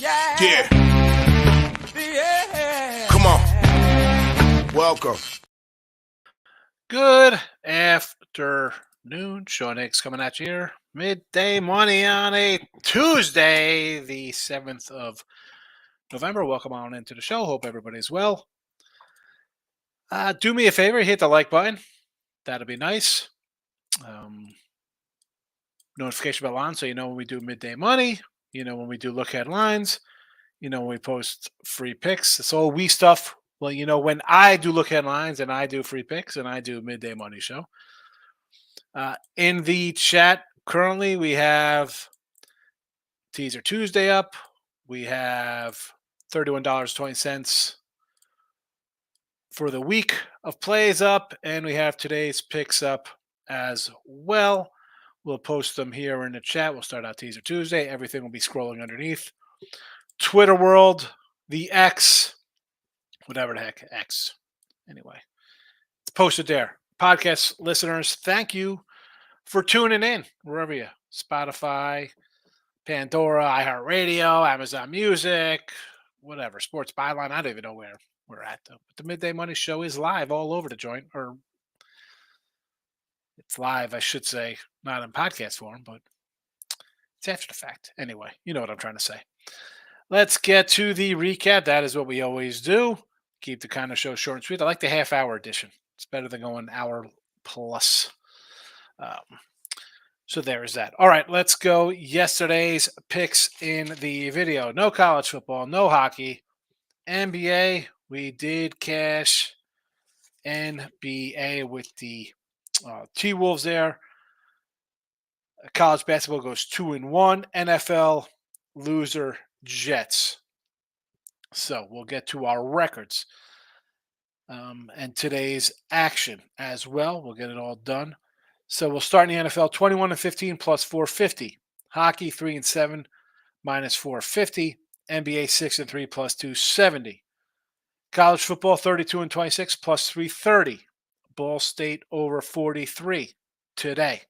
Yeah. Come on. Welcome. Good afternoon. Sean Higgs coming at you here. Midday money on a Tuesday, the 7th of November. Welcome on into the show. Hope everybody's well. Do me a favor, hit the like button. That'd be nice. Notification bell on so you know when we do midday money. You know when we do look headlines. You know when we post free picks. It's all we stuff. Well, you know when I do look headlines and I do free picks and I do midday money show. In the chat currently, we have Teaser Tuesday up. We have $31.20 for the week of plays up, and we have today's picks up as well. We'll post them here in the chat. We'll start out Teaser Tuesday. Everything will be scrolling underneath. Twitter world, the X, whatever the heck, X. Anyway, it's posted there. Podcast listeners, thank you for tuning in wherever you Spotify, Pandora, iHeartRadio, Amazon Music, whatever, Sports Byline. I don't even know where we're at, though. But the Midday Money Show is live all over the joint, or it's live, I should say, not in podcast form, but it's after the fact. Anyway, you know what I'm trying to say. Let's get to the recap. That is what we always do. Keep the kind of show short and sweet. I like the half-hour edition. It's better than going hour plus. So there is that. All right, let's go. Yesterday's picks in the video. No college football, no hockey. NBA, we did cash NBA with the T-Wolves there. College basketball goes 2-1. NFL, loser, Jets. So we'll get to our records and today's action as well. We'll get it all done. So we'll start in the NFL 21-15 plus 450. Hockey 3-7 minus 450. NBA 6-3 plus 270. College football 32-26 plus 330. Ball State over 43 today.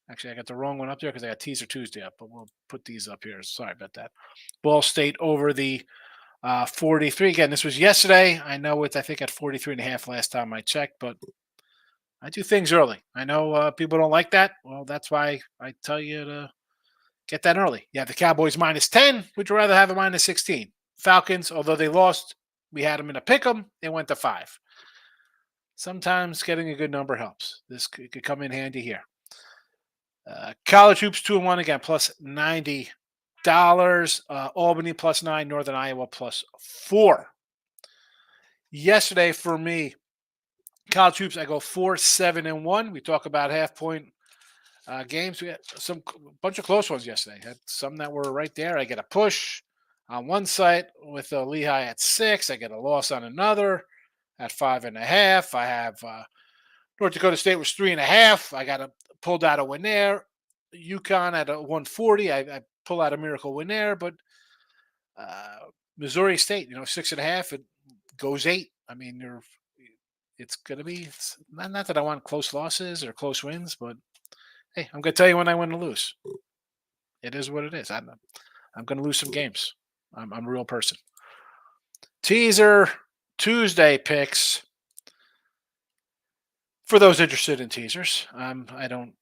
Actually, I got the wrong one up there because I got Teaser Tuesday up, but we'll put these up here. Sorry about that. Ball State over the 43. Again, this was yesterday. I know it's, I think, at 43.5 last time I checked, but I do things early. I know people don't like that. Well, that's why I tell you to get that early. Yeah, the Cowboys minus 10. Would you rather have a minus 16? Falcons, although they lost, we had them in a pick 'em. They went to 5. Sometimes getting a good number helps. This could come in handy here. College hoops 2-1 again, plus $90. Albany plus 9, Northern Iowa plus 4. Yesterday for me, college hoops, I go 4-7-1. We talk about half-point games. We had a bunch of close ones yesterday. Had some that were right there. I get a push on one site with Lehigh at 6. I get a loss on another at 5.5. I have North Dakota State was 3.5. I got pulled out a win there. UConn at a 140. I pull out a miracle win there, but Missouri State, 6.5. It goes 8. I mean, it's going to be not that I want close losses or close wins, but hey, I'm going to tell you when I win or lose. It is what it is. I'm going to lose some games. I'm a real person. Teaser Tuesday picks. For those interested in teasers, I don't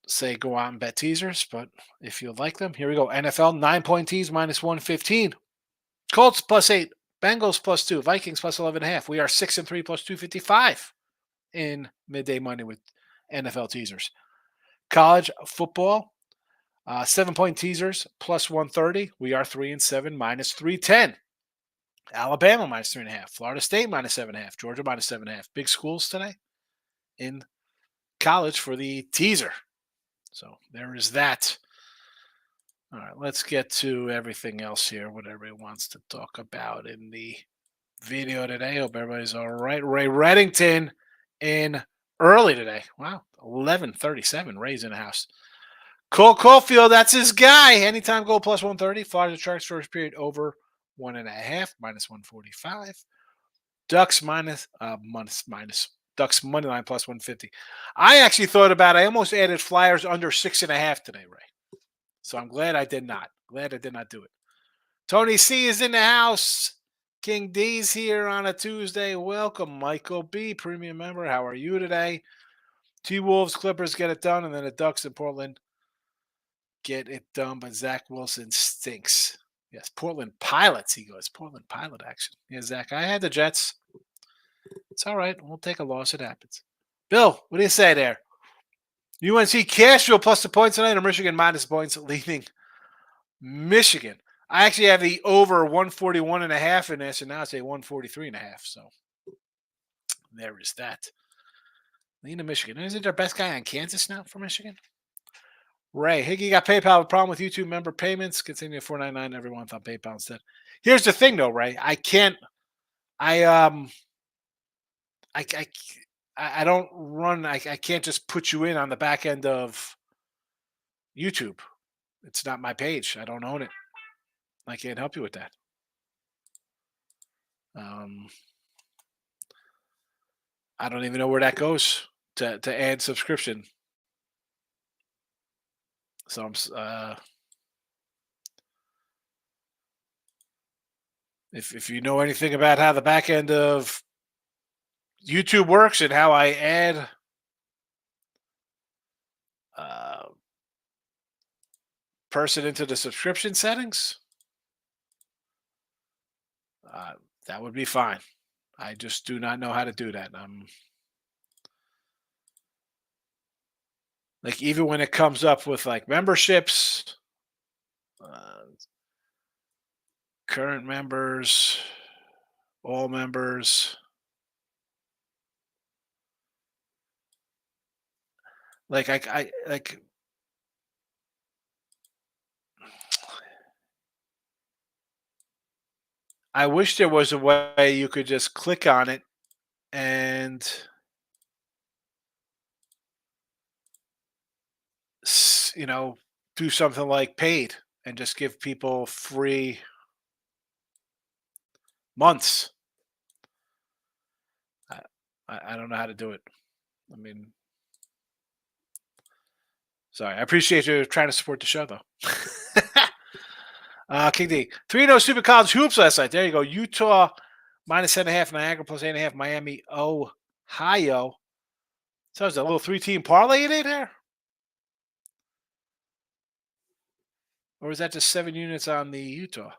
say go out and bet teasers, but if you like them, here we go. NFL 9-point teas minus 115. Colts plus 8. Bengals plus 2. Vikings plus 11.5. We are 6-3 plus 255 in midday money with NFL teasers. College football, 7-point teasers plus 130. We are 3-7 minus 310. Alabama minus 3.5. Florida State minus 7.5. Georgia minus 7.5. Big schools today in college for the teaser. So there is that. All right, let's get to everything else here, what everybody wants to talk about in the video today. Hope everybody's all right. Ray Reddington in early today. Wow, 11:37. Ray's in the house. Cole Caulfield, that's his guy. Anytime goal plus 130. Florida Sharks first period over 1.5 minus 145. Ducks minus Ducks money line plus 150. I actually thought about it. I almost added Flyers under 6.5 today, Ray. So I'm glad I did not. Glad I did not do it. Tony C is in the house. King D's here on a Tuesday. Welcome, Michael B, premium member. How are you today? T-Wolves, Clippers get it done, and then the Ducks in Portland get it done, but Zach Wilson stinks. Yes, Portland Pilots, he goes. Portland Pilot action. Yeah, Zach, I had the Jets. It's all right. We'll take a loss. It happens. Bill, what do you say there? UNC Cashville plus the points tonight, or Michigan minus points leading Michigan. I actually have the over 141.5 in this, and now it's a 143.5. So there is that. Leading Michigan. Isn't their best guy on Kansas now for Michigan? Ray Higgy got PayPal. A problem with YouTube member payments. Continue at $4.99 every month on PayPal instead. Here's the thing, though, Ray. I can't. I don't run. I can't just put you in on the back end of YouTube. It's not my page. I don't own it. I can't help you with that. I don't even know where that goes to add subscription. So I'm. If you know anything about how the back end of YouTube works and how I add person into the subscription settings, that would be fine. I just do not know how to do that. Like, even when it comes up with like memberships, current members, all members, like I wish there was a way you could just click on it and do something like paid and just give people free months. I don't know how to do it. I mean, sorry. I appreciate you trying to support the show, though. King D. 3-0 Super College Hoops last night. There you go. Utah minus 7.5, Niagara plus 8.5, Miami, Ohio. So there's a little 3-team parlay in there? Or is that just 7 units on the Utah?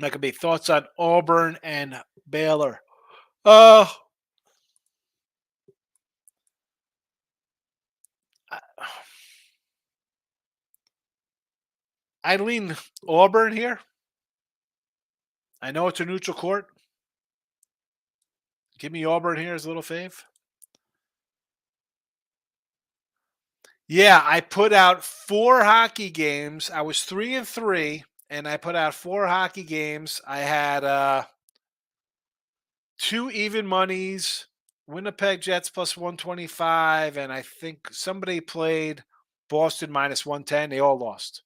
That could be thoughts on Auburn and Baylor. I lean Auburn here. I know it's a neutral court. Give me Auburn here as a little fave. Yeah, I put out 4 hockey games. I was 3-3, and I put out 4 hockey games. I had 2 even monies, Winnipeg Jets plus 125, and I think somebody played Boston minus 110. They all lost.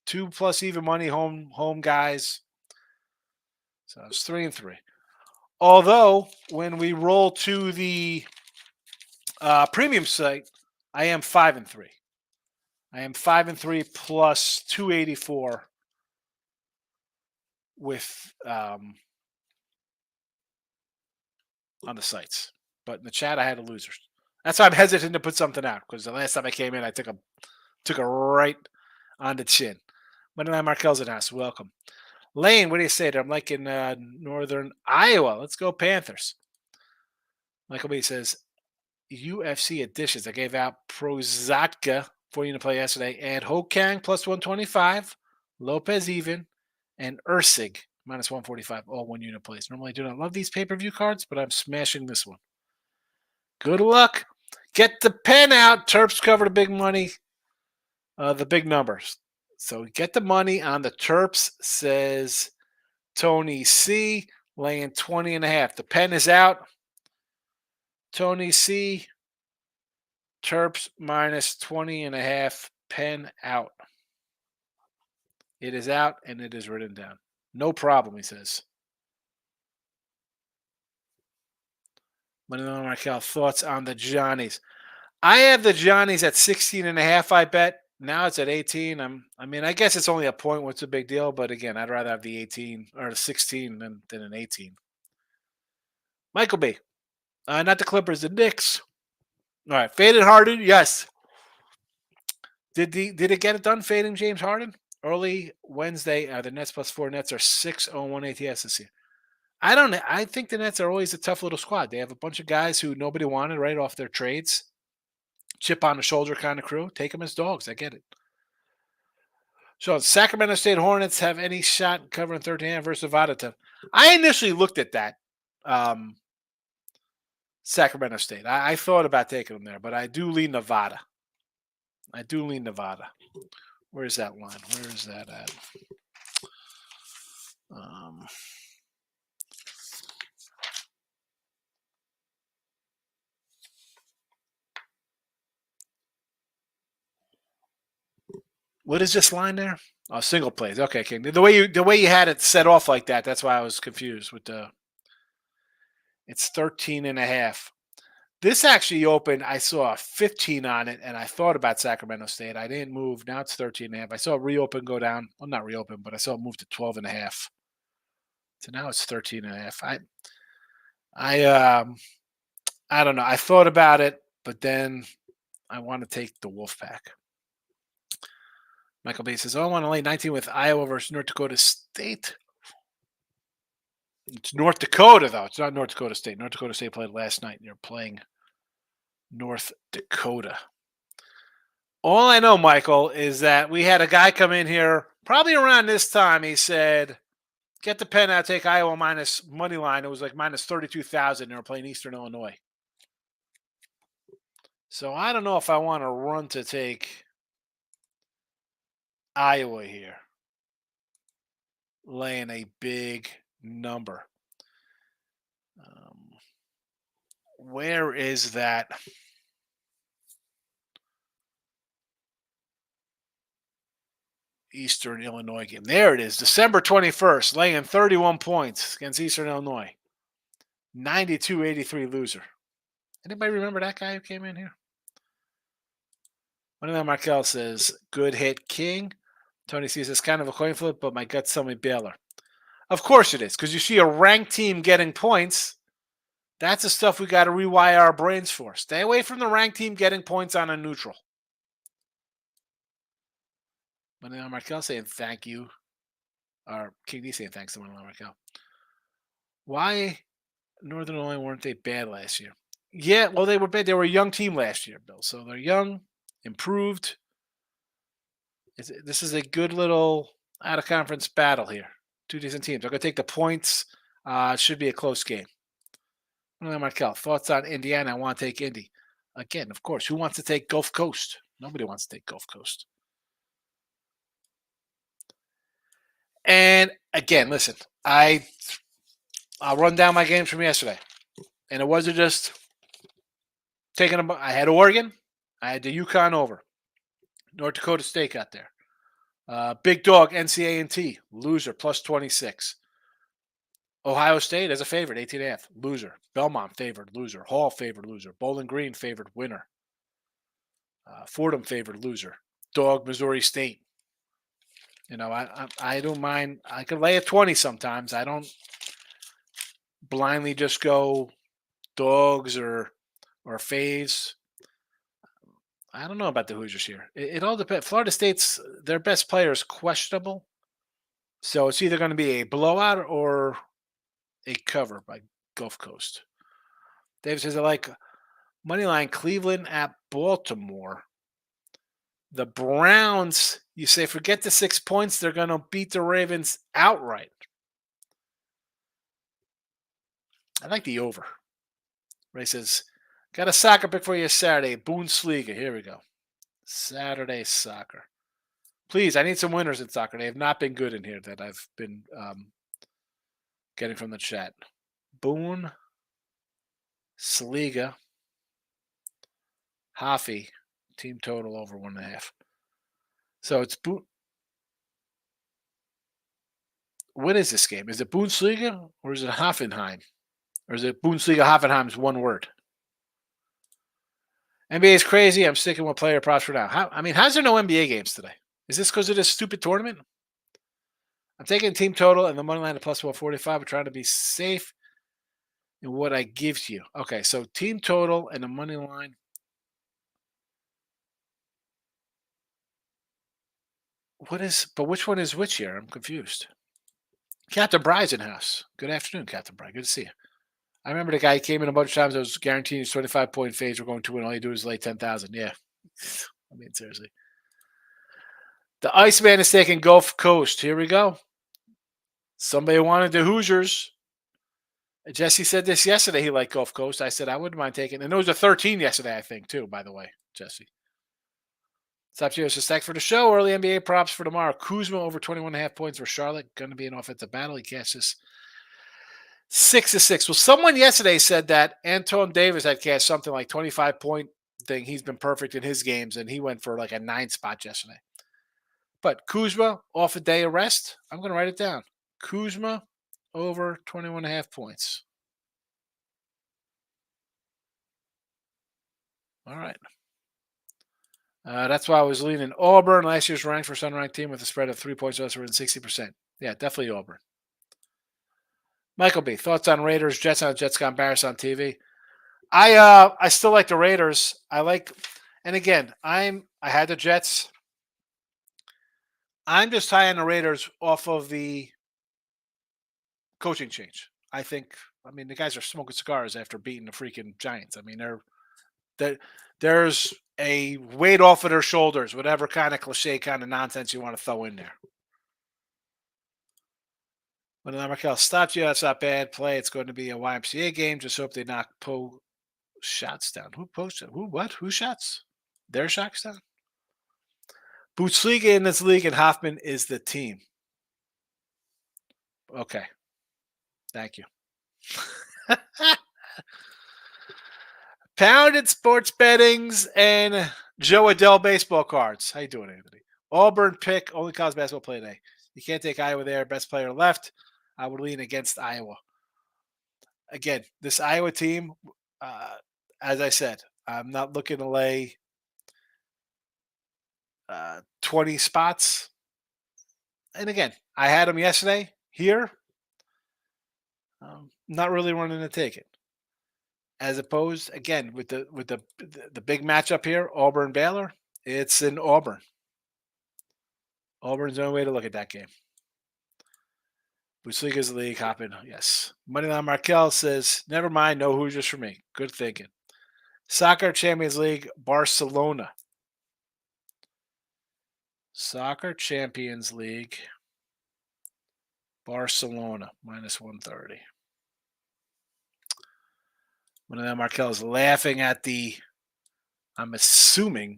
2 plus even money home guys. So it's 3-3. Although when we roll to the premium site, I am 5-3. I am 5-3 plus 284 with on the sites. But in the chat, I had a loser. That's why I'm hesitant to put something out, because the last time I came in, I took a right on the chin. Moneyline Markel's in house. Welcome. Lane, what do you say there? I'm like in northern Iowa. Let's go Panthers. Michael B says, UFC editions. I gave out Prozatka for you to play yesterday, and Hokang plus 125, Lopez even, and Ursig minus 145, all 1 unit plays. Normally I do not love these pay-per-view cards, but I'm smashing this one. Good luck. Get the pen out. Terps cover the big money, the big numbers. So get the money on the Terps, says Tony C, laying 20.5. The pen is out. Tony C, Terps minus 20.5, pen out. It is out and it is written down. No problem, he says. Markel, thoughts on the Johnnies? I have the Johnnies at 16.5, I bet. Now it's at 18. I mean, I guess it's only a point. What's the big deal? But again, I'd rather have the 18 or the 16 than an 18. Michael B. Not the Clippers, the Knicks. All right, faded Harden. Yes. Did it get it done? Fading James Harden early Wednesday. The Nets +4. Nets are 6-0-1 ATS this year. I don't know. I think the Nets are always a tough little squad. They have a bunch of guys who nobody wanted right off their trades. Chip on the shoulder kind of crew. Take them as dogs. I get it. So Sacramento State Hornets have any shot covering 13 versus Nevada? I initially looked at that. Sacramento State. I thought about taking them there, but I do lean Nevada. Where's that line? Where is that at? What is this line there? Oh, single plays. Okay, King. The way you had it set off like that, that's why I was confused with the. It's 13.5. This actually opened. I saw a 15 on it, and I thought about Sacramento State. I didn't move. Now it's 13.5. I saw it reopen, go down. Well, not reopen, but I saw it move to 12.5. So now it's 13.5. I don't know. I thought about it, but then I want to take the Wolfpack. Michael B says, I want to lay 19 with Iowa versus North Dakota State. It's North Dakota, though. It's not North Dakota State. North Dakota State played last night, and they're playing North Dakota. All I know, Michael, is that we had a guy come in here probably around this time. He said, get the pen out, take Iowa minus money line. It was like minus 32,000. They were playing Eastern Illinois. So I don't know if I want to run to take Iowa here, laying a big number. Where is that? Eastern Illinois game. There it is. December 21st, laying 31 points against Eastern Illinois. 92-83 loser. Anybody remember that guy who came in here? One of them, Markel says, good hit, King. Tony sees it's kind of a coin flip, but my guts tell me Baylor. Of course it is, because you see a ranked team getting points. That's the stuff we got to rewire our brains for. Stay away from the ranked team getting points on a neutral. Manuel Markel saying thank you. Or King D saying thanks to Manuel Markel. Why Northern Illinois weren't they bad last year? Yeah, well, they were bad. They were a young team last year, Bill. So they're young, improved. This is a good little out-of-conference battle here. Two decent teams. I'm going to take the points. It should be a close game. Markel, thoughts on Indiana? I want to take Indy. Again, of course, who wants to take Gulf Coast? Nobody wants to take Gulf Coast. And again, listen, I'll run down my games from yesterday. And it wasn't just taking them. I had Oregon. I had the UConn over. North Dakota State got there. Big dog, NCA&T, loser, plus 26. Ohio State as a favorite, 18.5, loser. Belmont favored, loser. Hall favored, loser. Bowling Green favored, winner. Fordham favored, loser. Dog, Missouri State. You know, I don't mind. I could lay a 20 sometimes. I don't blindly just go dogs or faves. I don't know about the Hoosiers here. It all depends. Florida State's their best player is questionable, so it's either going to be a blowout or a cover by Gulf Coast. Dave says I like moneyline Cleveland at Baltimore. The Browns, you say forget the 6 points, they're going to beat the Ravens outright. I like the over. Ray says, got a soccer pick for you Saturday. Bundesliga. Here we go. Saturday soccer. Please, I need some winners in soccer. They have not been good in here that I've been getting from the chat. Bundesliga. Hoffy. Team total over 1.5. So it's what is this game? Is it Bundesliga or is it Hoffenheim? Or is it Bundesliga Hoffenheim is one word? NBA is crazy. I'm sticking with player props for now. How's there no NBA games today? Is this because of this stupid tournament? I'm taking team total and the money line at plus 145. I'm trying to be safe in what I give to you. Okay, so team total and the money line. But which one is which here? I'm confused. Captain Bry's in house. Good afternoon, Captain Bry. Good to see you. I remember the guy came in a bunch of times. I was guaranteeing his 25-point fades were going to win. All you do is lay 10,000. Yeah. Seriously. The Iceman is taking Gulf Coast. Here we go. Somebody wanted the Hoosiers. Jesse said this yesterday. He liked Gulf Coast. I said I wouldn't mind taking. And there was a 13 yesterday, I think, too, by the way, Jesse. Stop here. So stack for the show. Early NBA props for tomorrow. Kuzma over 21.5 points for Charlotte. Going to be an offensive battle. He cashes 6-6. Well, someone yesterday said that Anton Davis had cashed something like 25-point thing. He's been perfect in his games, and he went for like a 9 spot yesterday. But Kuzma off a day of rest. I'm going to write it down. Kuzma over 21.5 points. All right. That's why I was leaning Auburn. Last year's ranked for unranked team with a spread of 3 points less than 60%. Yeah, definitely Auburn. Michael B. Thoughts on Raiders? Jets got embarrassed on TV. I still like the Raiders. And again, I had the Jets. I'm just high on the Raiders off of the coaching change. The guys are smoking cigars after beating the freaking Giants. There's a weight off of their shoulders, whatever kind of cliche kind of nonsense you want to throw in there. When Markel stopped you, that's not bad play. It's going to be a YMCA game. Just hope they knock shots down. Who posted? Who? What? Who shots? Their shots down? Bundesliga in this league, and Hoffman is the team. Okay. Thank you. Pounded sports bettings and Joe Adele baseball cards. How you doing, Anthony? Auburn pick, only college basketball play today. You can't take Iowa there. Best player left. I would lean against Iowa. Again, this Iowa team, as I said, I'm not looking to lay 20 spots. And again, I had them yesterday here. Not really running to take it. As opposed, again, with the big matchup here, Auburn Baylor, it's in Auburn. Auburn's the only way to look at that game. Bundesliga's league hopping, yes. Moneyline Markel says, never mind, no Hoosiers for me. Good thinking. Soccer Champions League, Barcelona. Soccer Champions League, Barcelona, minus 130. Moneyline Markel is laughing at I'm assuming,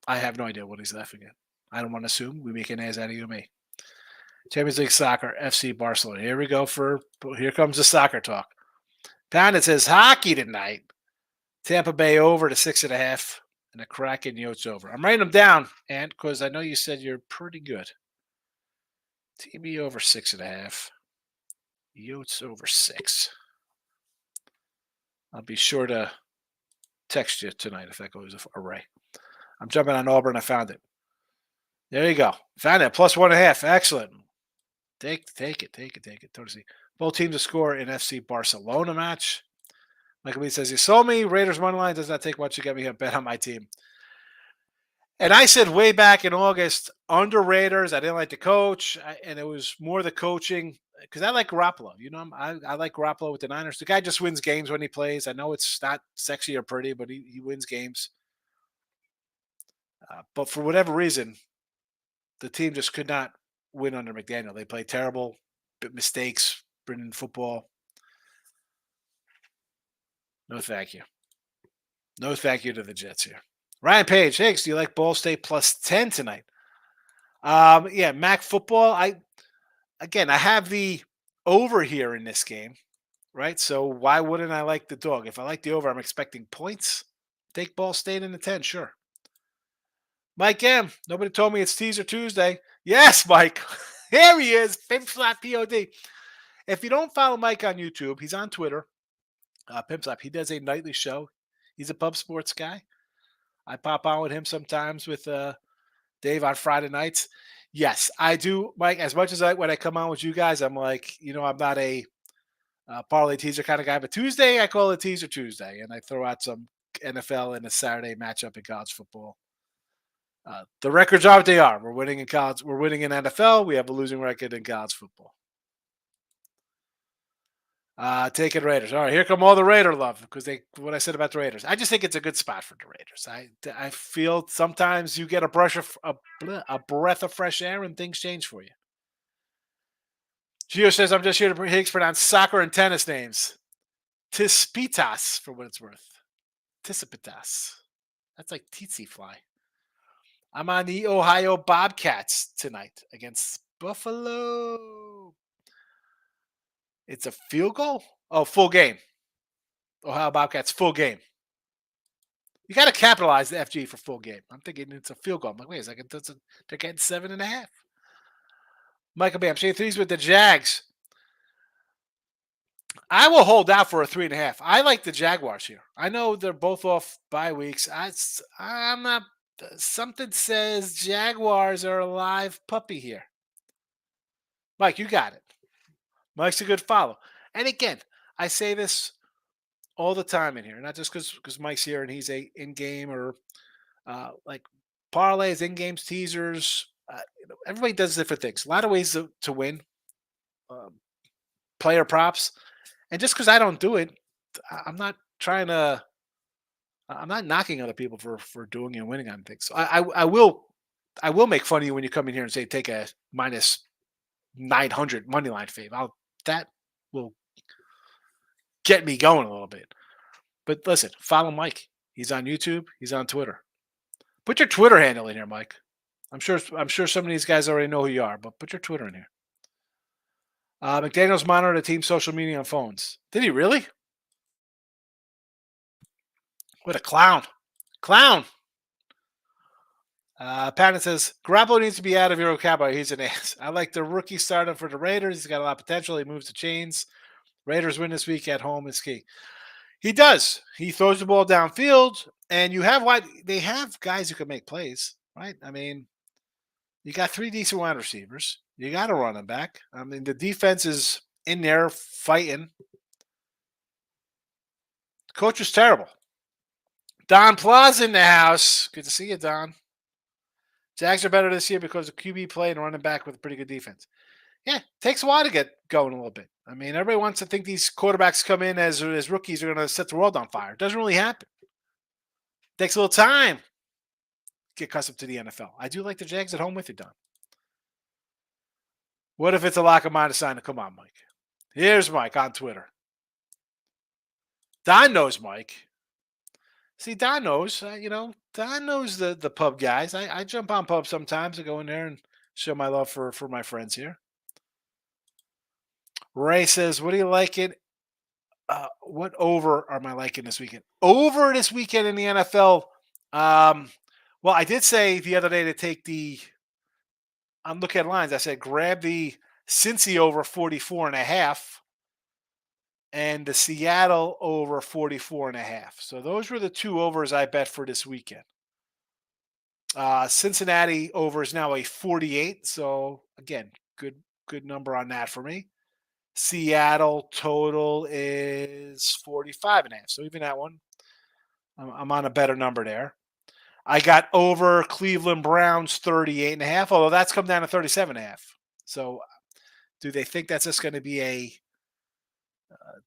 I have no idea what he's laughing at. I don't want to assume. We make an ass out of you and me. Champions League Soccer, FC Barcelona. Here we go here comes the soccer talk. Pound, it says hockey tonight. Tampa Bay over to 6.5 and the Kraken Yotes over. I'm writing them down, and because I know you said you're pretty good. TB over 6.5. Yotes over 6. I'll be sure to text you tonight if that goes array. I'm jumping on Auburn. I found it. There you go. Found it. Plus 1.5. Excellent. Take it. Totally. Both teams to score in FC Barcelona match. Michael B says, you sold me. Raiders money line does not take much to get me a bet on my team. And I said way back in August, under Raiders, I didn't like the coach, and it was more the coaching because I like Garoppolo. You know, I like Garoppolo with the Niners. The guy just wins games when he plays. I know it's not sexy or pretty, but he wins games. But for whatever reason, the team just could not win under McDaniel. They played terrible, mistakes, bringing football. No, thank you. No, thank you to the Jets here. Ryan Page, Higgs, do you like Ball State plus 10 tonight? Yeah, MAC football. I have the over here in this game, right? So why wouldn't I like the dog? If I like the over, I'm expecting points. Take Ball State in the 10, sure. Mike M, nobody told me it's Teaser Tuesday. Yes, Mike. Here he is, Pimp Slap POD. If you don't follow Mike on YouTube, he's on Twitter. Pimp Slap. He does a nightly show. He's a pub sports guy. I pop on with him sometimes with Dave on Friday nights. Yes, I do, Mike. As much as when I come on with you guys, I'm like, I'm not a parlay teaser kind of guy, but Tuesday I call it Teaser Tuesday, and I throw out some NFL and a Saturday matchup in college football. The records are what they are. We're winning in college. We're winning in NFL. We have a losing record in college football. Taking Raiders. All right, here come all the Raider love because what I said about the Raiders. I just think it's a good spot for the Raiders. I feel sometimes you get a breath of fresh air and things change for you. Gio says I'm just here to Higgs pronounce soccer and tennis names. Tispitas for what it's worth. Tisipitas. That's like tsetse fly. I'm on the Ohio Bobcats tonight against Buffalo. It's a field goal? Oh, full game. Ohio Bobcats, full game. You got to capitalize the FG for full game. I'm thinking it's a field goal. I'm like, wait a second. They're getting 7.5. Michael Bam, Shane threes with the Jags. I will hold out for a 3.5. I like the Jaguars here. I know they're both off bye weeks. I'm not. Something says Jaguars are a live puppy here. Mike, you got it. Mike's a good follow. And again, I say this all the time in here, not just because Mike's here and he's a in-game or like parlays, in-games, teasers. Everybody does different things. A lot of ways to win. Player props. And just because I don't do it, I'm not trying to. I'm not knocking other people for doing and winning on things. So I will make fun of you when you come in here and say take a minus 900 money line fave. That will get me going a little bit. But listen, follow Mike. He's on YouTube. He's on Twitter. Put your Twitter handle in here, Mike. I'm sure some of these guys already know who you are, but put your Twitter in here. McDaniel's monitored the team's social media on phones. Did he really? What a clown. Clown. Patton says, Garoppolo needs to be out of your vocabulary. He's an ass. I like the rookie starting for the Raiders. He's got a lot of potential. He moves the chains. Raiders win this week at home is key. He does. He throws the ball downfield, and they have guys who can make plays, right? I mean, you got 3 decent wide receivers. You got a running back. I mean, the defense is in there fighting. The coach was terrible. Don Plaza in the house. Good to see you, Don. Jags are better this year because of QB play and running back with a pretty good defense. Yeah, takes a while to get going a little bit. I mean, everybody wants to think these quarterbacks come in as rookies are going to set the world on fire. It doesn't really happen. Takes a little time to get accustomed to the NFL. I do like the Jags at home with you, Don. What if it's a lock of minus sign? Come on, Mike. Here's Mike on Twitter. Don knows Mike. See, Don knows. Don knows the pub guys. I jump on pub sometimes. I go in there and show my love for my friends here. Ray says, what do you like it? What over am I liking this weekend? Over this weekend in the NFL. Well, I did say the other day to take I'm looking at lines. I said, grab the Cincy over 44.5 and the Seattle over 44.5. So those were the 2 overs I bet for this weekend. Cincinnati over is now a 48. So again, good number on that for me. Seattle total is 45.5. So even that one, I'm on a better number there. I got over Cleveland Browns 38.5, although that's come down to 37.5. So do they think that's just going to be a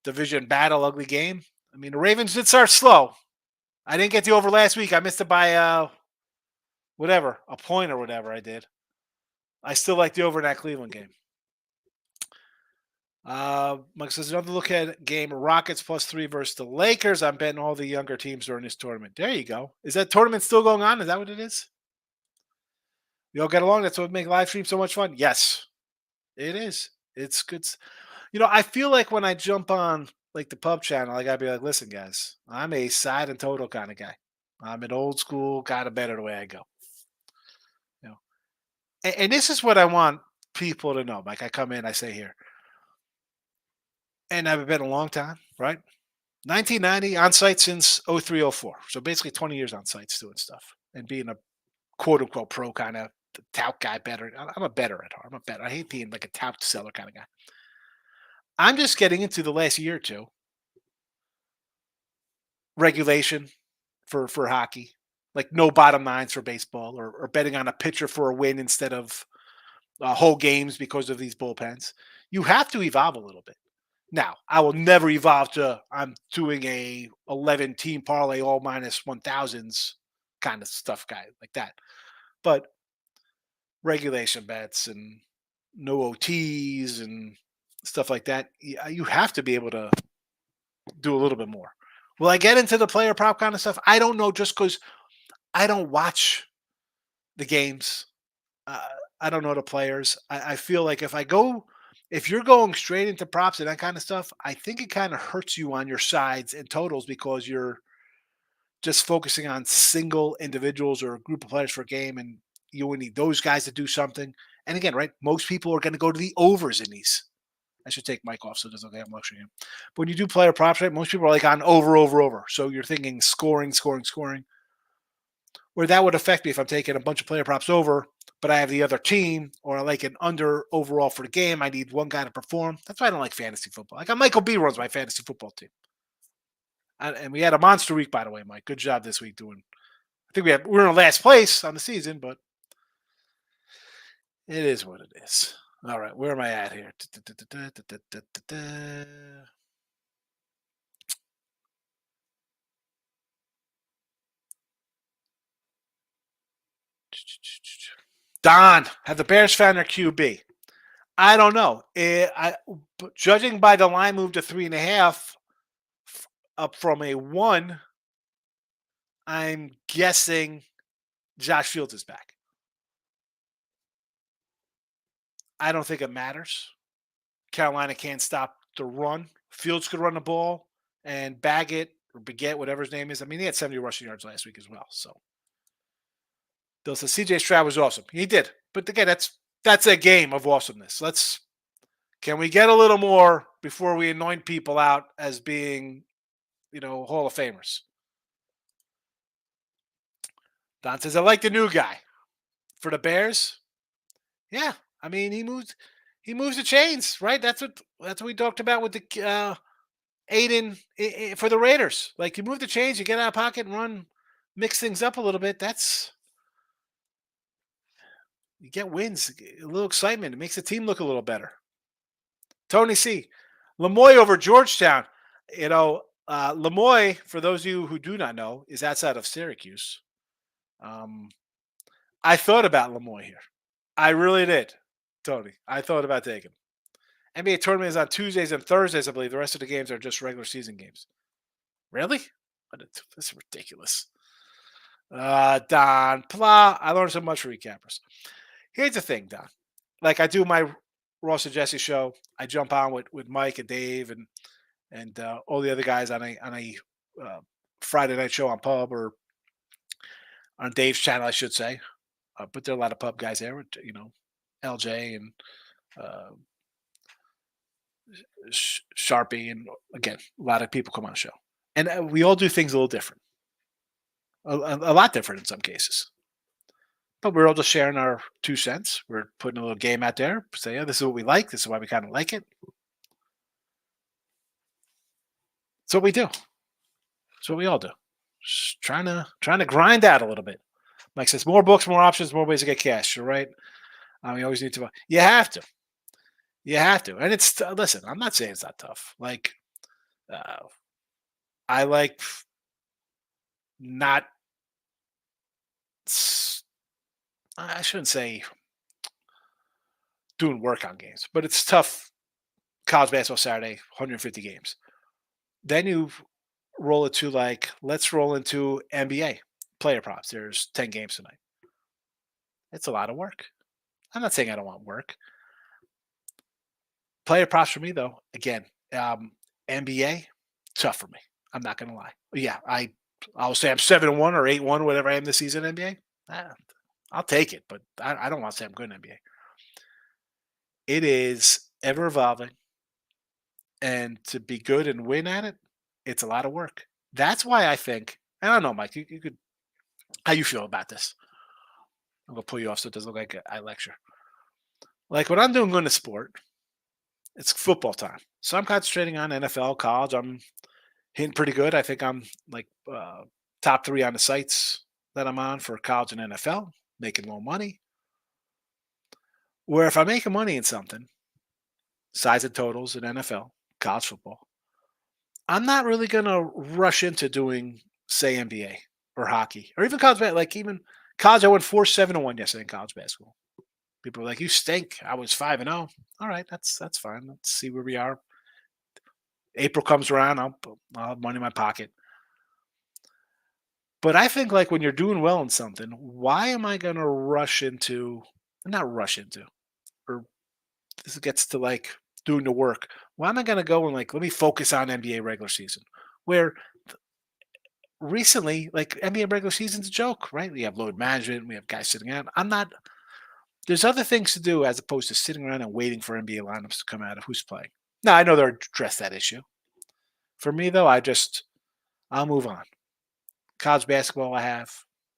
division battle, ugly game? I mean, the Ravens did start slow. I didn't get the over last week. I missed it by a point or whatever I did. I still like the over in that Cleveland game. Mike says another look at game Rockets +3 versus the Lakers. I'm betting all the younger teams during this tournament. There you go. Is that tournament still going on? Is that what it is? We all get along. That's what makes live stream so much fun. Yes, it is. It's good. I feel like when I jump on like the pub channel, I gotta be like, listen, guys, I'm a side and total kind of guy. I'm an old school, gotta better the way I go. And this is what I want people to know. Like I come in, I say here. And I've been a long time, right? 1990 on site since 0304. So basically 20 years on sites doing stuff and being a quote unquote pro kind of tout guy better. I'm a better at heart. I'm a better. I hate being like a tout seller kind of guy. I'm just getting into the last year or two regulation for hockey, like no bottom nines for baseball, or betting on a pitcher for a win instead of whole games because of these bullpens. You have to evolve a little bit. Now, I will never evolve to I'm doing a 11 team parlay all minus 1000s kind of stuff guy like that. But regulation bets and no OTs and stuff like that, you have to be able to do a little bit more. Will I get into the player prop kind of stuff? I don't know, just because I don't watch the games. Uh, I don't know the players. I feel like if you're going straight into props and that kind of stuff, I think it kind of hurts you on your sides and totals because you're just focusing on single individuals or a group of players for a game, and you would need those guys to do something. And again, right, most people are going to go to the overs in these. I should take Mike off so it doesn't look like I'm lecturing him. But when you do player props, right, most people are like on over, over, over. So you're thinking scoring, scoring, scoring. Where that would affect me if I'm taking a bunch of player props over, but I have the other team, or I like an under overall for the game. I need one guy to perform. That's why I don't like fantasy football. Like Michael B runs my fantasy football team, and we had a monster week, by the way, Mike. Good job this week doing. I think we're in last place on the season, but it is what it is. All right, where am I at here? Don, have the Bears found their QB? I don't know. Judging by the line move to 3.5, up from a 1, I'm guessing Josh Fields is back. I don't think it matters. Carolina can't stop the run. Fields could run the ball, and Baggett or Baguette, whatever his name is. I mean, he had 70 rushing yards last week as well. So they'll say CJ Stroud was awesome. He did. But again, that's a game of awesomeness. Can we get a little more before we anoint people out as being, Hall of Famers? Don says, I like the new guy. For the Bears, yeah. I mean, he moves the chains, right? That's what we talked about with the Aiden for the Raiders. Like, you move the chains, you get out of pocket and run, mix things up a little bit. You get wins, a little excitement. It makes the team look a little better. Tony C. Lemoy over Georgetown. Lemoy, for those of you who do not know, is outside of Syracuse. I thought about Lemoy here. I really did, Tony. I thought about taking him. NBA tournament is on Tuesdays and Thursdays, I believe. The rest of the games are just regular season games. Really? This is ridiculous. Don Pla. I learned so much from recappers. Here's the thing, Don. Like, I do my Ross and Jesse show. I jump on with Mike and Dave and all the other guys on a Friday night show on Pub, or on Dave's channel, I should say. But there are a lot of Pub guys there, LJ and uh, Sharpie, and again, a lot of people come on the show, and we all do things a little different, a lot different in some cases. But we're all just sharing our 2 cents. We're putting a little game out there. Say, yeah, this is what we like. This is why we kind of like it. That's what we do. That's what we all do. Just trying to grind out a little bit. Mike says, more books, more options, more ways to get cash. You're right. You always need to. You have to. You have to. And listen, I'm not saying it's not tough. Like, I like not. I shouldn't say doing work on games, but it's tough. College basketball Saturday, 150 games. Then you roll it to, like, let's roll into NBA player props. There's 10 games tonight. It's a lot of work. I'm not saying I don't want work. Player props for me, though, again, NBA, tough for me. I'm not going to lie. Yeah, I'll say I'm 7-1 or 8-1, whatever I am this season in NBA. I'll take it, but I don't want to say I'm good in NBA. It is ever evolving, and to be good and win at it, It's a lot of work. That's why I think, I don't know, Mike, you could, how you feel about this? I'm going to pull you off so it doesn't look like I lecture. Like when I'm doing good in a sport, it's football time. So I'm concentrating on NFL, college. I'm hitting pretty good. I think I'm like top three on the sites that I'm on for college and NFL, making low money. Where if I'm making money in something, size and totals in NFL, college football, I'm not really gonna rush into doing, say, NBA or hockey or even college. Like even college, I went 4-7-1 yesterday in college basketball. People were like, "You stink." I was 5-0. All right, that's fine. Let's see where we are. April comes around, I'll have money in my pocket. But I think like when you're doing well in something, why am I gonna rush into? Not rush into, or this gets to like doing the work. Why am I gonna go and like let me focus on NBA regular season? Where recently, like NBA regular season's a joke, right? We have load management, we have guys sitting out. I'm not. There's other things to do as opposed to sitting around and waiting for NBA lineups to come out of who's playing. Now I know they'll address that issue. For me though, I'll move on. College basketball, I have.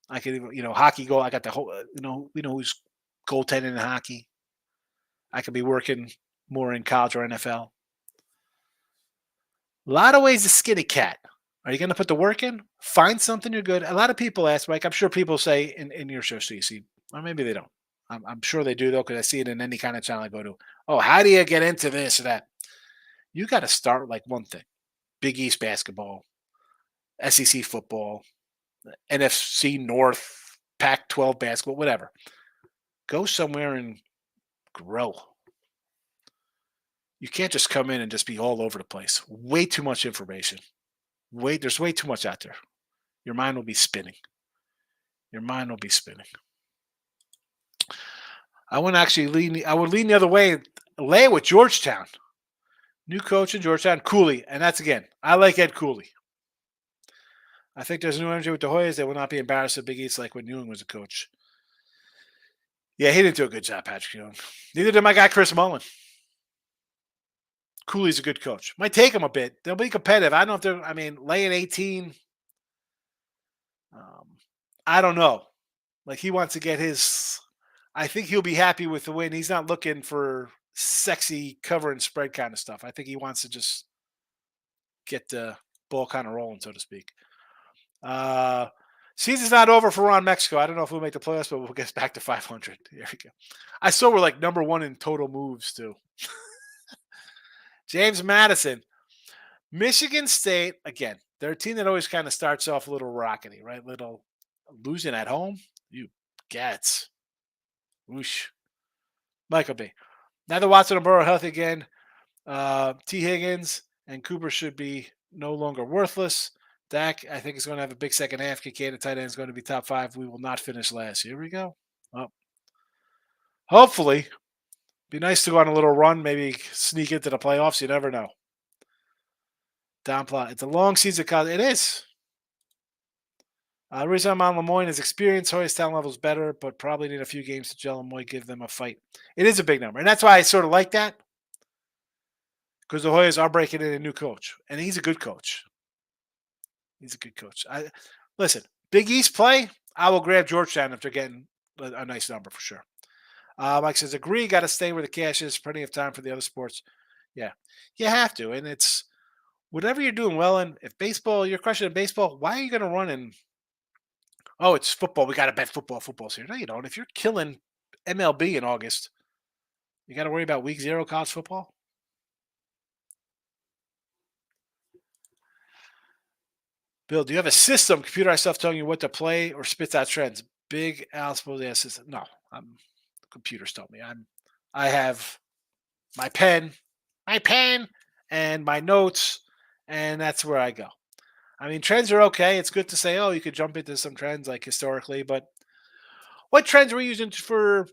I could even, hockey go. I got the whole, we know who's goaltending in hockey. I could be working more in college or NFL. A lot of ways to skin a cat. Are you going to put the work in? Find something you're good. A lot of people ask, Mike. I'm sure people say in your show, so you see, or maybe they don't. I'm sure they do though, because I see it in any kind of channel I go to. Oh, how do you get into this or that? You got to start like one thing: Big East basketball, SEC football, NFC North, Pac-12 basketball, whatever. Go somewhere and grow. You can't just come in and just be all over the place. Way too much information. There's way too much out there. Your mind will be spinning. Your mind will be spinning. I would actually lean. I would lean the other way. Lay it with Georgetown. New coach in Georgetown, Cooley, and that's again. I like Ed Cooley. I think there's new energy with the Hoyas. They will not be embarrassed at Big East like when Ewing was a coach. Yeah, he didn't do a good job, Patrick Ewing. Neither did my guy Chris Mullen. Cooley's a good coach. Might take him a bit. They'll be competitive. I don't know if they're. I mean, laying 18. I don't know. Like he wants to get his. I think he'll be happy with the win. He's not looking for sexy cover and spread kind of stuff. I think he wants to just get the ball kind of rolling, so to speak. Season's not over for Ron Mexico. I don't know if we'll make the playoffs, but we'll get back to 500. There we go. I saw we're like number one in total moves too. James Madison, Michigan State. Again, they're a team that always kind of starts off a little rockety, right? Little losing at home. You gets. Whoosh. Michael B. Neither Watson or Burrow healthy again. T. Higgins and Cooper should be no longer worthless. Dak, I think, is going to have a big second half. Kincaid, the tight end, is going to be top 5. We will not finish last. Here we go. Well, hopefully, be nice to go on a little run, maybe sneak into the playoffs. You never know. Down plot. It's a long season. It is. The reason I'm on Lemoyne is experience. Hoyas talent level is better, but probably need a few games to gel and might give them a fight. It is a big number. And that's why I sort of like that. Because the Hoyas are breaking in a new coach. And he's a good coach. He's a good coach. Listen, Big East play, I will grab Georgetown if they're getting a nice number for sure. Mike says, agree, got to stay where the cash is. Plenty of time for the other sports. Yeah, you have to. And it's whatever you're doing well in. If baseball, you're crushing in baseball, why are you going to run in? Oh, it's football. We got to bet football. Football's here. No, you don't. If you're killing MLB in August, you got to worry about week 0 college football. Bill, do you have a system, computerized stuff telling you what to play or spits out trends? Big Al supposed to have system. No, computers tell me. I have my pen, and my notes, and that's where I go. I mean, trends are okay. It's good to say, oh, you could jump into some trends like historically, but what trends were you using for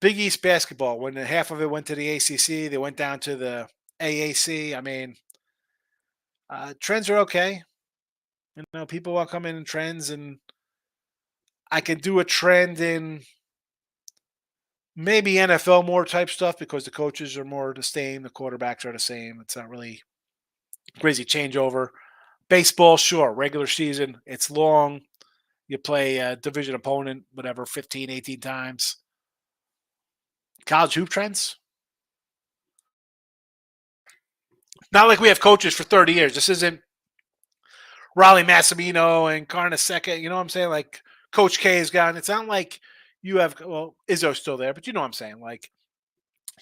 Big East basketball when half of it went to the ACC, they went down to the AAC? I mean, trends are okay. You know, people will come in trends, and I can do a trend in maybe NFL more type stuff because the coaches are more the same, the quarterbacks are the same. It's not really crazy changeover. Baseball, sure, regular season, it's long. You play a division opponent, whatever, 15, 18 times. College hoop trends? Not like we have coaches for 30 years. This isn't Raleigh Massimino and Carnesecca. You know what I'm saying? Like Coach K is gone. It's not like you have, well, Izzo's still there, but you know what I'm saying? Like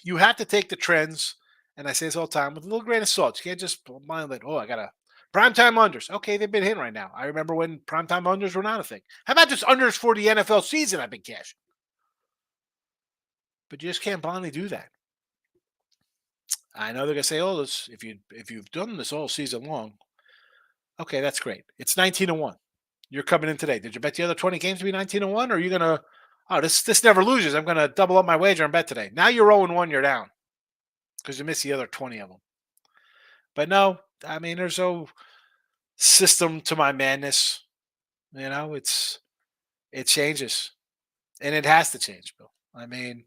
you have to take the trends, and I say this all the time, with a little grain of salt. You can't just mind that, oh, I got to primetime unders. Okay, they've been hitting right now. I remember when primetime unders were not a thing. How about just unders for the NFL season I've been cashing? But you just can't blindly do that. I know they're gonna say, "Oh, this, if you've done this all season long, okay, that's great. It's 19-1. You're coming in today. Did you bet the other 20 games to be 19-1, or are you gonna? Oh, this never loses. I'm gonna double up my wager and bet today. Now you're 0-1. You're down because you missed the other 20 of them. But no, I mean, there's no system to my madness. You know, it changes, and it has to change, Bill. I mean,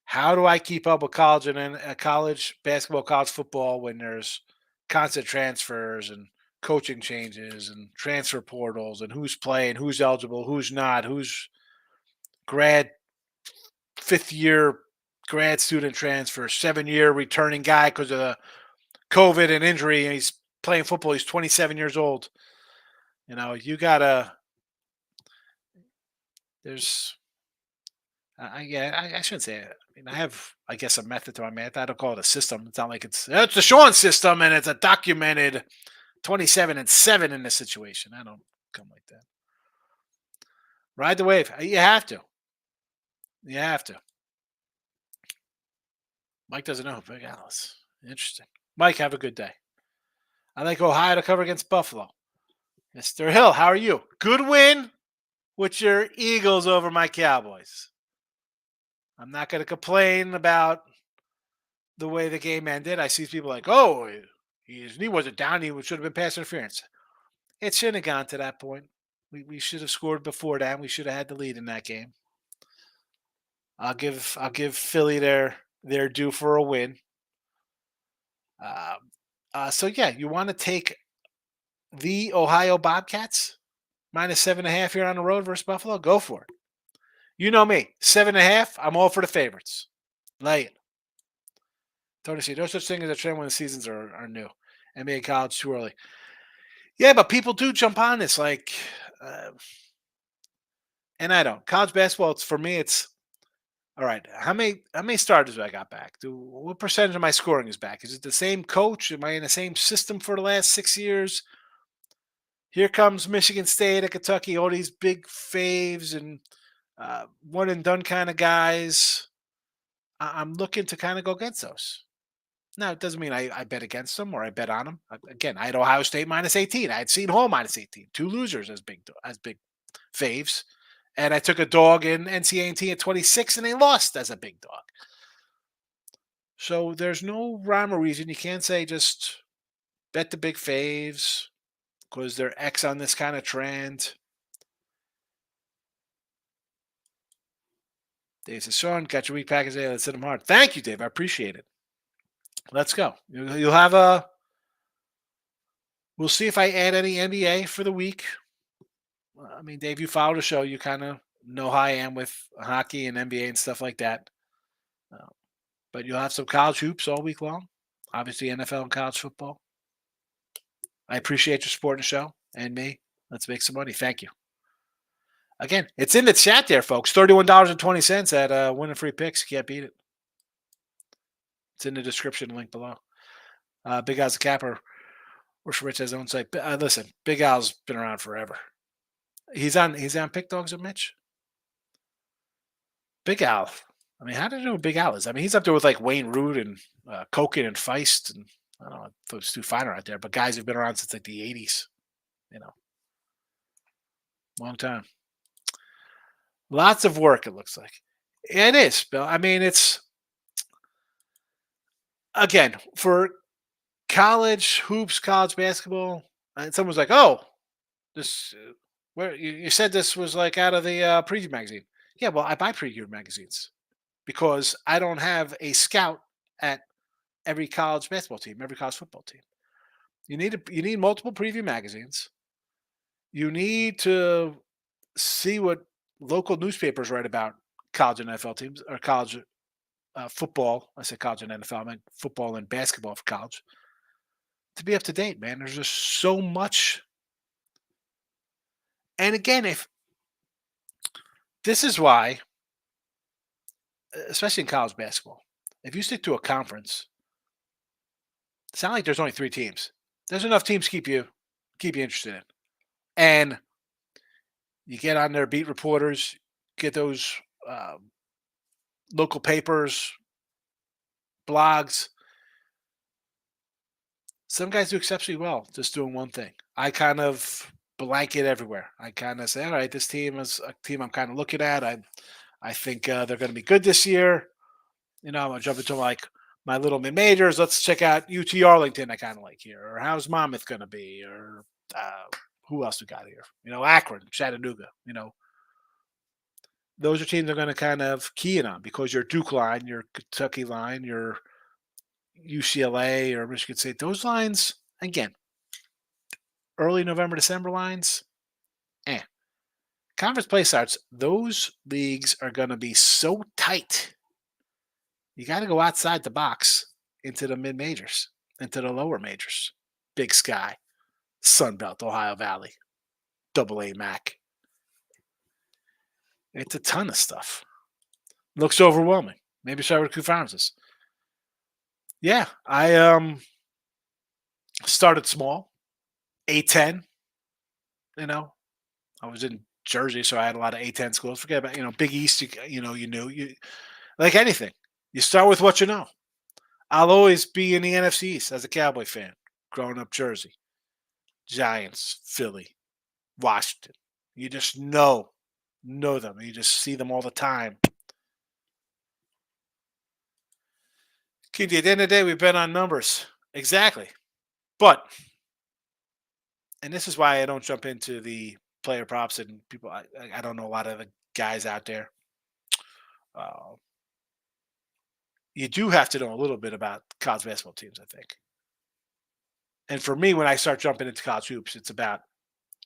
how do I keep up with college and then college basketball, college football when there's constant transfers and coaching changes and transfer portals and who's playing, who's eligible, who's not, who's grad 5th year grad student transfer, 7-year returning guy because of the COVID and injury, and he's playing football. He's 27 years old. You know, you gotta. There's yeah, I shouldn't say it. I mean, I have, I guess, a method to my math. I don't call it a system. It's not like it's the Sean system and it's a documented 27-7 in this situation. I don't come like that. Ride the wave. You have to. You have to. Mike doesn't know. Big Alice. Interesting. Mike, have a good day. I like Ohio to cover against Buffalo. Mr. Hill, how are you? Good win with your Eagles over my Cowboys. I'm not going to complain about the way the game ended. I see people like, oh, his knee wasn't down. He should have been pass interference. It shouldn't have gone to that point. We should have scored before that. We should have had the lead in that game. I'll give Philly their due for a win. So yeah, you want to take the Ohio Bobcats -7.5 here on the road versus Buffalo? Go for it. You know me, 7.5. I'm all for the favorites. Lay it. Tony C. No such thing as a trend when the seasons are new. NBA college too early. Yeah, but people do jump on this, like, uh, and I don't. College basketball, it's for me. It's all right. How many starters do I got back? What percentage of my scoring is back? Is it the same coach? Am I in the same system for the last 6 years? Here comes Michigan State and Kentucky, all these big faves and one and done kind of guys. I'm looking to kind of go against those. Now, it doesn't mean I bet against them or I bet on them. Again, I had Ohio State -18. I had Seton Hall -18. Two losers as big faves. And I took a dog in NCAA at 26 and they lost as a big dog. So there's no rhyme or reason. You can't say just bet the big faves because they're X on this kind of trend. Dave says, Sean, got your week package today. Let's hit them hard. Thank you, Dave. I appreciate it. Let's go. You'll have a. We'll see if I add any NBA for the week. I mean, Dave, you follow the show. You kind of know how I am with hockey and NBA and stuff like that. Uh, but you'll have some college hoops all week long. Obviously, NFL and college football. I appreciate your support in the show and me. Let's make some money. Thank you. Again, it's in the chat there, folks. $31.20 at Winning Free Picks. You can't beat it. It's in the description link below. Big Al's a capper. Works Rich has his own site. Listen, Big Al's been around forever. He's on Pick Dogs with Mitch. Big Al. I mean, how do you know who Big Al is? I mean, he's up there with like Wayne Root and Koken and Feist, and I don't know if those two finer out there, but guys have been around since like the 80s. You know, long time. Lots of work, it looks like. It is, Bill. I mean, it's again for college hoops, college basketball. And someone's like, "Oh, this where you said this was like out of the preview magazine." Yeah, well, I buy preview magazines because I don't have a scout at every college basketball team, every college football team. You need multiple preview magazines. You need to see what local newspapers write about college and NFL teams or college football. I said college and NFL. I meant football and basketball for college to be up to date, man. There's just so much. And again, if this is why, especially in college basketball, if you stick to a conference, it's not like there's only three teams. There's enough teams to keep you interested in. And you get on their beat reporters, get those local papers, blogs. Some guys do exceptionally well just doing one thing. I kind of blanket everywhere. I kind of say, all right, this team is a team I'm kind of looking at. I think they're going to be good this year. I'm gonna jump into like my little mid majors. Let's check out UT Arlington. I kind of like here, or how's Monmouth going to be, or who else we got here? Akron, Chattanooga. Those are teams they're going to kind of key in on because your Duke line, your Kentucky line, your UCLA or Michigan State, those lines, again, early November, December lines, Conference play starts, those leagues are going to be so tight. You got to go outside the box into the mid majors, into the lower majors. Big Sky, Sunbelt, Ohio Valley, Double A MAC. It's a ton of stuff. Looks overwhelming. Maybe start with conferences. Yeah, I started small, A10. I was in Jersey, so I had a lot of A10 schools. Forget about Big East. You knew like anything. You start with what you know. I'll always be in the NFC East as a Cowboy fan, growing up Jersey, Giants, Philly, Washington. You just know them. You just see them all the time. At the end of the day, we've been on numbers. Exactly. But, and this is why I don't jump into the player props and people. I don't know a lot of the guys out there. You do have to know a little bit about college basketball teams, I think. And for me, when I start jumping into college hoops, it's about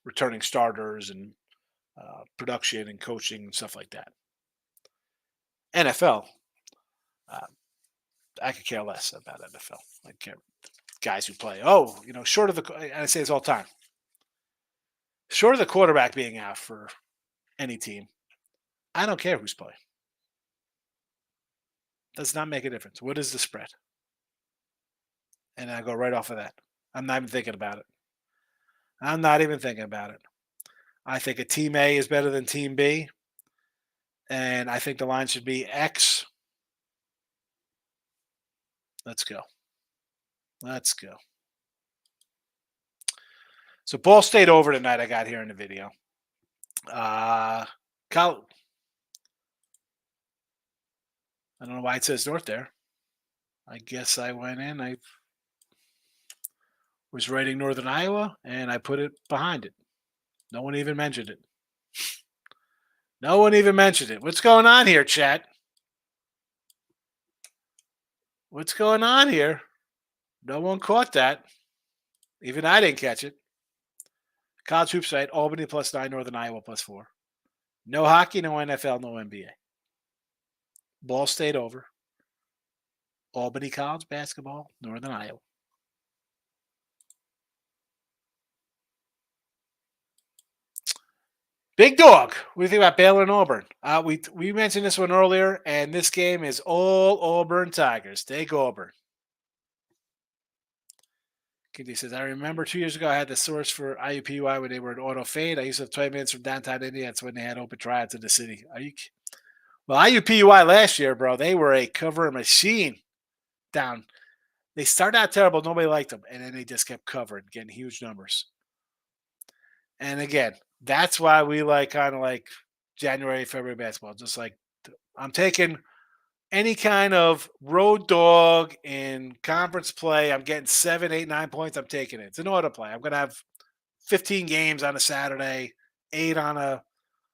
returning starters and production and coaching and stuff like that. NFL, I could care less about NFL. I care guys who play. Short of the, and I say this all the time, short of the quarterback being out for any team, I don't care who's playing. Does not make a difference. What is the spread? And I go right off of that. I'm not even thinking about it. I think a team A is better than team B. And I think the line should be X. Let's go. So Ball State over tonight, I got here in the video. I don't know why it says North there. I guess I went in. I was writing Northern Iowa, and I put it behind it. No one even mentioned it. What's going on here, chat? What's going on here? No one caught that. Even I didn't catch it. College hoop site, Albany +9, Northern Iowa +4. No hockey, no NFL, no NBA. Ball State over. Albany College basketball, Northern Iowa. Big dog. What do you think about Baylor and Auburn? We mentioned this one earlier, and this game is all Auburn Tigers. Take Auburn. Kidney says, I remember 2 years ago I had the source for IUPUI when they were at Auto Fade. I used to have 20 minutes from downtown India. That's when they had open tryouts in the city. Well, IUPUI last year, bro, they were a cover machine down. They started out terrible. Nobody liked them. And then they just kept covering, getting huge numbers. And again, that's why we kind of January, February basketball. Just like I'm taking any kind of road dog in conference play. I'm getting 7, 8, 9 points. I'm taking it. It's an auto play. I'm going to have 15 games on a Saturday, 8 on a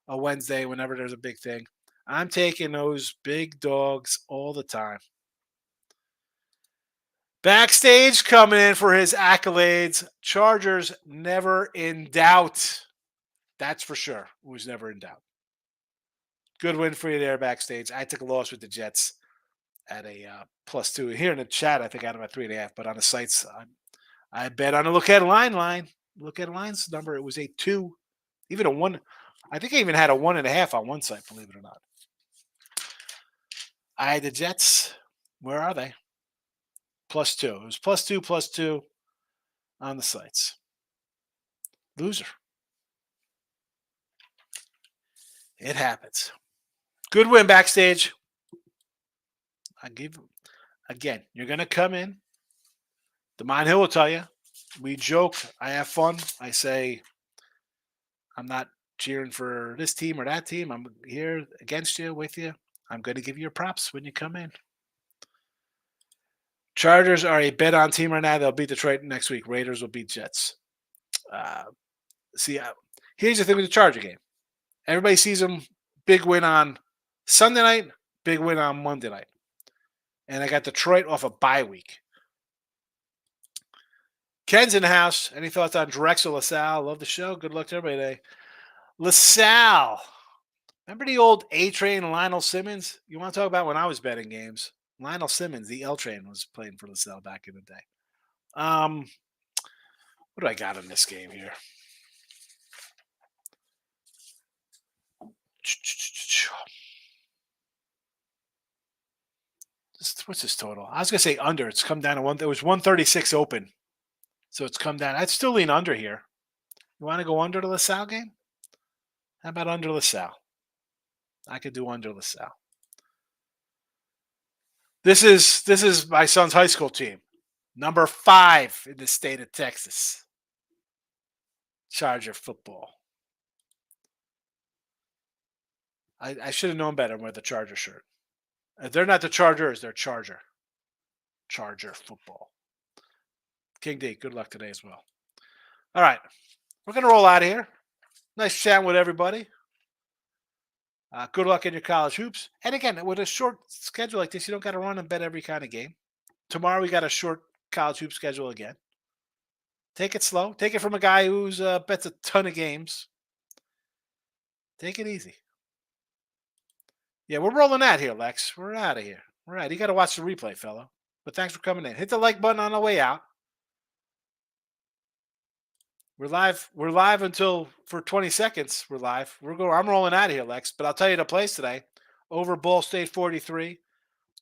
Wednesday, whenever there's a big thing. I'm taking those big dogs all the time. Backstage coming in for his accolades. Chargers never in doubt. That's for sure. It was never in doubt. Good win for you there, backstage. I took a loss with the Jets at a +2. Here in the chat, I think I had about 3.5, but on the sites, I bet on a look at line. Look at line's number. It was a 2, even a 1. I think I even had a 1.5 on one site, believe it or not. I had the Jets. Where are they? +2. It was +2 on the sites. Loser. It happens. Good win backstage. I give again. You're gonna come in. DeMond Hill will tell you. We joke. I have fun. I say I'm not cheering for this team or that team. I'm here against you, with you. I'm going to give you your props when you come in. Chargers are a bet on team right now. They'll beat Detroit next week. Raiders will beat Jets. Here's the thing with the Charger game. Everybody sees them big win on Sunday night, big win on Monday night. And I got Detroit off a bye week. Ken's in the house. Any thoughts on Drexel LaSalle? Love the show. Good luck to everybody today. LaSalle. Remember the old A-Train Lionel Simmons? You want to talk about when I was betting games? Lionel Simmons, the L-Train, was playing for LaSalle back in the day. What do I got in this game here? What's this total? I was going to say under. It's come down to one. There was 136 open. So it's come down. I'd still lean under here. You want to go under the LaSalle game? How about under LaSalle? I could do under LaSalle. This is my son's high school team. Number 5 in the state of Texas. Charger football. I should have known better with the Charger shirt. They're not the Chargers, they're Charger. Charger football. King D, good luck today as well. All right. We're going to roll out of here. Nice chatting with everybody. Good luck in your college hoops. And again, with a short schedule like this, you don't got to run and bet every kind of game. Tomorrow we got a short college hoop schedule again. Take it slow. Take it from a guy who's bets a ton of games. Take it easy. Yeah, we're rolling out here, Lex. We're out of here. We're out. You got to watch the replay, fellow. But thanks for coming in. Hit the like button on the way out. We're live. We're live until for 20 seconds. We're live. I'm rolling out of here, Lex. But I'll tell you the place today. Over Ball State 43,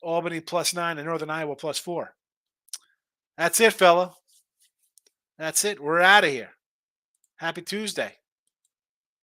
Albany +9, and Northern Iowa +4. That's it, fella. That's it. We're out of here. Happy Tuesday.